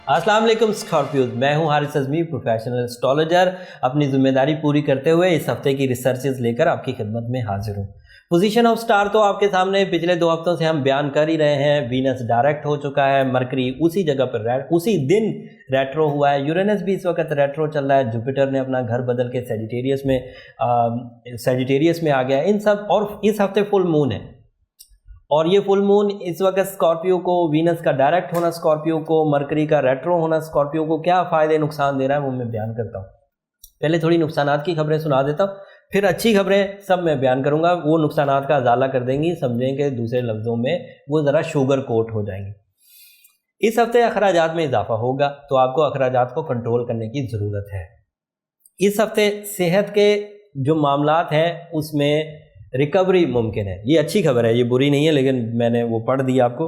अस्सलाम वालेकुम स्कॉर्पियोज, मैं हूं हारिस अज़मी, प्रोफेशनल एस्ट्रोलॉजर। अपनी जिम्मेदारी पूरी करते हुए इस हफ्ते की रिसर्चेस लेकर आपकी खिदमत में हाजिर हूं। पोजीशन ऑफ स्टार तो आपके सामने पिछले 2 हफ्तों से हम बयान कर ही रहे हैं। वीनस डायरेक्ट हो चुका है, मरकरी उसी जगह पर उसी दिन रेट्रो हुआ है, यूरेनस भी इस वक्त रेट्रो चल रहा है, जुपिटर ने अपना घर बदल के सैजिटेरियस में आ गया। इन सब और इस हफ्ते फुल मून है और ये फुल मून इस वक्त स्कॉर्पियो को, वीनस का डायरेक्ट होना स्कॉर्पियो को, मरकरी का रेट्रो होना स्कॉर्पियो को क्या फ़ायदे नुकसान दे रहा है वो मैं बयान करता हूँ। पहले थोड़ी नुकसानात की खबरें सुना देता हूँ, फिर अच्छी खबरें सब मैं बयान करूँगा। वो नुकसानात का अजाला कर देंगी, समझेंगे दूसरे लफ्ज़ों में वो ज़रा शुगर कोट हो जाएंगे। इस हफ्ते अखराजात में इजाफा होगा तो आपको अखराजात को कंट्रोल करने की ज़रूरत है। इस हफ्ते सेहत के जो मामलात हैं उसमें रिकवरी मुमकिन है। ये अच्छी खबर है, ये बुरी नहीं है, लेकिन मैंने वो पढ़ दी आपको।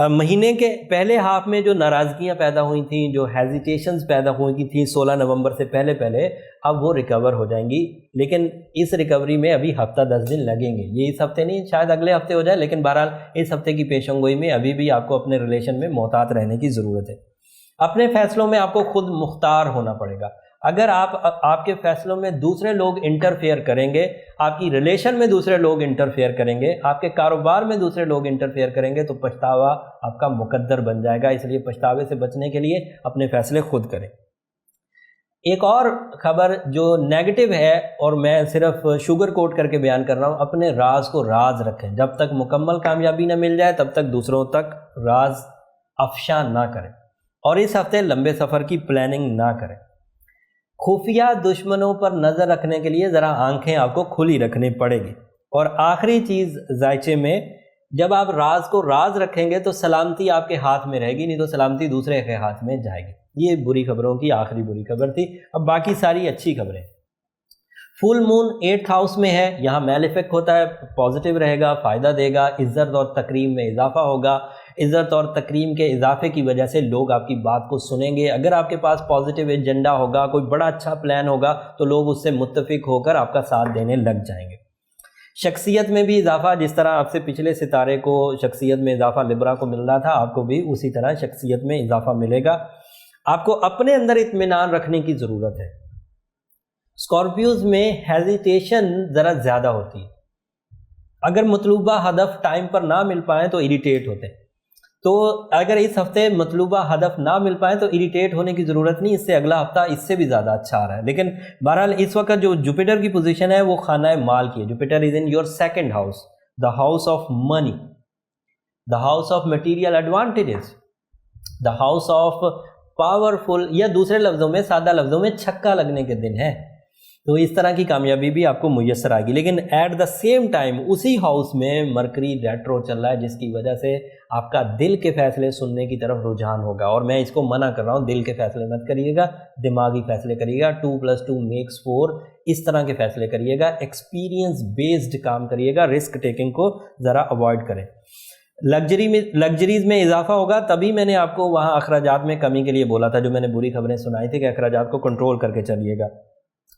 महीने के पहले हाफ में जो नाराज़गियाँ पैदा हुई थी, जो हेजिटेशंस पैदा हुई थी 16 नवंबर से पहले अब वो रिकवर हो जाएंगी। लेकिन इस रिकवरी में अभी हफ्ता 10 दिन लगेंगे। ये इस हफ्ते नहीं, शायद अगले हफ्ते हो जाए, लेकिन बहरहाल इस हफ्ते की पेशंगोई में अभी भी आपको अपने रिलेशन में मोहतात रहने की ज़रूरत है। अपने फैसलों में आपको खुद मुख्तार होना पड़ेगा। अगर आपके फैसलों में दूसरे लोग इंटरफेयर करेंगे, आपकी रिलेशन में दूसरे लोग इंटरफेयर करेंगे, आपके कारोबार में दूसरे लोग इंटरफेयर करेंगे तो पछतावा आपका मुकद्दर बन जाएगा। इसलिए पछतावे से बचने के लिए अपने फैसले खुद करें। एक और खबर जो नेगेटिव है और मैं सिर्फ शुगर कोट करके बयान कर रहा हूँ, अपने राज को राज रखें। जब तक मुकम्मल कामयाबी न मिल जाए तब तक दूसरों तक राज अफशा ना करें। और इस हफ्ते लंबे सफ़र की प्लानिंग ना करें। खुफिया दुश्मनों पर नज़र रखने के लिए ज़रा आंखें आपको खुली रखनी पड़ेगी। और आखिरी चीज़ जायचे में, जब आप राज को राज रखेंगे तो सलामती आपके हाथ में रहेगी, नहीं तो सलामती दूसरे के हाथ में जाएगी। ये बुरी खबरों की आखिरी बुरी खबर थी। अब बाकी सारी अच्छी खबरें। फुल मून 8th हाउस में है, यहाँ मैलेफिक होता है, पॉजिटिव रहेगा, फ़ायदा देगा, इज़्ज़त और तकरीम में इजाफा होगा। इज़्ज़त और तकरीम के इजाफे की वजह से लोग आपकी बात को सुनेंगे। अगर आपके पास पॉजिटिव एजेंडा होगा, कोई बड़ा अच्छा प्लान होगा तो लोग उससे मुत्तफिक होकर आपका साथ देने लग जाएंगे। शख्सियत में भी इजाफा, जिस तरह आपसे पिछले सितारे को शख्सियत में इजाफा लिब्रा को मिल रहा था, आपको भी उसी तरह शख्सियत में इजाफा मिलेगा। आपको अपने अंदर इत्मीनान रखने की ज़रूरत है। स्कॉर्पियोज में हेजिटेशन ज़रा ज़्यादा होती है। अगर मतलूबा हदफ टाइम पर ना मिल पाए तो इरिटेट होते हैं। तो अगर इस हफ्ते मतलूबा हदफ ना मिल पाए तो इरिटेट होने की ज़रूरत नहीं, इससे अगला हफ्ता इससे भी ज़्यादा अच्छा आ रहा है। लेकिन बहरहाल इस वक्त जो जुपिटर की पोजीशन है वो खाना माल की है। Jupiter is in your 2nd house, the house of money, the house of material advantages, the house of powerful, या दूसरे लफ्ज़ों में, सादा लफ्ज़ों में, छक्का लगने के दिन है। तो इस तरह की कामयाबी भी आपको मुयस्सर आएगी। लेकिन एट द सेम टाइम उसी हाउस में मरकरी रेट्रो चल रहा है, जिसकी वजह से आपका दिल के फैसले सुनने की तरफ रुझान होगा। और मैं इसको मना कर रहा हूँ, दिल के फैसले मत करिएगा, दिमागी फैसले करिएगा। 2+2 = 4, इस तरह के फैसले करिएगा। एक्सपीरियंस बेस्ड काम करिएगा, रिस्क टेकिंग को ज़रा अवॉइड करें। लग्जरीज में इजाफा होगा। तभी मैंने आपको वहाँ अखराजात में कमी के लिए बोला था, जो मैंने बुरी खबरें सुनाई थी कि अखराजात को कंट्रोल करके चलिएगा।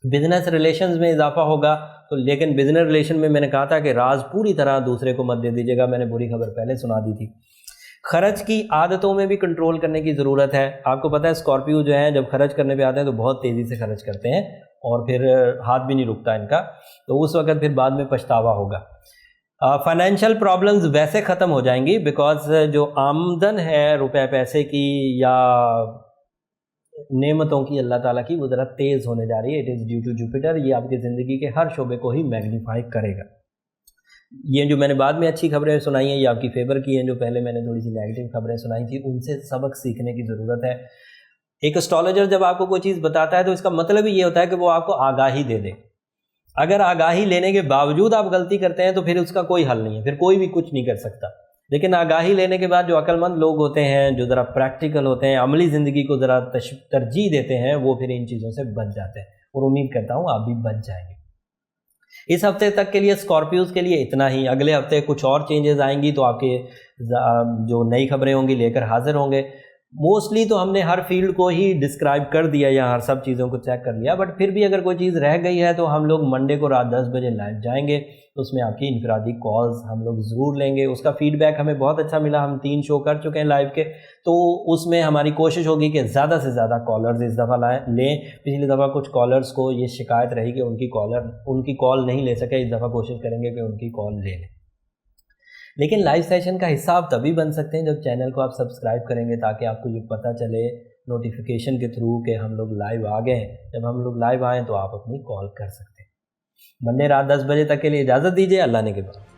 बिजनेस रिलेशंस में इजाफा होगा तो, लेकिन बिजनेस रिलेशन में मैंने कहा था कि राज पूरी तरह दूसरे को मत दे दीजिएगा। मैंने बुरी खबर पहले सुना दी थी। खर्च की आदतों में भी कंट्रोल करने की ज़रूरत है। आपको पता है स्कॉर्पियो जो है जब खर्च करने पे आते हैं तो बहुत तेज़ी से खर्च करते हैं और फिर हाथ भी नहीं रुकता इनका, तो उस वक्त फिर बाद में पछतावा होगा। फाइनेंशियल प्रॉब्लम्स वैसे ख़त्म हो जाएंगी, बिकॉज जो आमदन है रुपए पैसे की या नेमतों की अल्लाह ताला की, वो ज़रा तेज़ होने जा रही है। It is due to Jupiter. ये आपकी ज़िंदगी के हर शोबे को ही मैग्नीफाई करेगा। ये जो मैंने बाद में अच्छी खबरें सुनाई हैं ये आपकी फेवर की हैं। जो पहले मैंने थोड़ी सी नेगेटिव खबरें सुनाई थी उनसे सबक सीखने की ज़रूरत है। एक एस्ट्रोलॉजर जब आपको कोई चीज़ बताता है तो इसका मतलब ही ये होता है कि वो आपको आगाही दे दे। अगर आगाही लेने के बावजूद आप गलती करते हैं तो फिर उसका कोई हल नहीं है, फिर कोई भी कुछ नहीं कर सकता। लेकिन आगाही लेने के बाद जो अक्लमंद लोग होते हैं, जो ज़रा प्रैक्टिकल होते हैं, अमली ज़िंदगी को ज़रा तरजीह देते हैं, वो फिर इन चीज़ों से बच जाते हैं। और उम्मीद करता हूँ आप भी बच जाएंगे। इस हफ्ते तक के लिए स्कॉर्पियोज के लिए इतना ही। अगले हफ्ते कुछ और चेंजेस आएंगी तो आपके जो नई खबरें होंगी लेकर हाजिर होंगे। موسٹلی تو ہم نے ہر فیلڈ کو ہی ڈسکرائب کر دیا یا ہر سب چیزوں کو چیک کر لیا، بٹ پھر بھی اگر کوئی چیز رہ گئی ہے تو ہم لوگ منڈے کو رات 10 بجے لائیو جائیں گے، اس میں آپ کی انفرادی کالز ہم لوگ ضرور لیں گے۔ اس کا فیڈ بیک ہمیں بہت اچھا ملا، ہم 3 شو کر چکے ہیں لائیو کے، تو اس میں ہماری کوشش ہوگی کہ زیادہ سے زیادہ کالرز اس دفعہ لیں۔ پچھلی دفعہ کچھ کالرز کو یہ شکایت رہی کہ ان کی کال نہیں لے سکے، اس دفعہ کوشش کریں گے کہ ان کی کال لے لیں۔ لیکن لائیو سیشن کا حصہ آپ تبھی بن سکتے ہیں جب چینل کو آپ سبسکرائب کریں گے، تاکہ آپ کو یہ پتہ چلے نوٹیفیکیشن کے تھرو کہ ہم لوگ لائیو آ گئے ہیں۔ جب ہم لوگ لائیو آئیں تو آپ اپنی کال کر سکتے ہیں۔ منڈے رات 10 بجے تک کے لیے اجازت دیجیے، اللہ نے کے بعد۔